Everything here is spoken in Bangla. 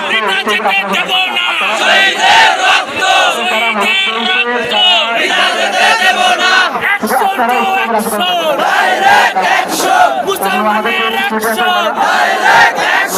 পিতা যেতে দেব না, শহীদের রক্ত পিতা যেতে দেব না। Action to action, direct action, মুসলমানের অ্যাকশন, ডাইরেক্ট অ্যাকশন।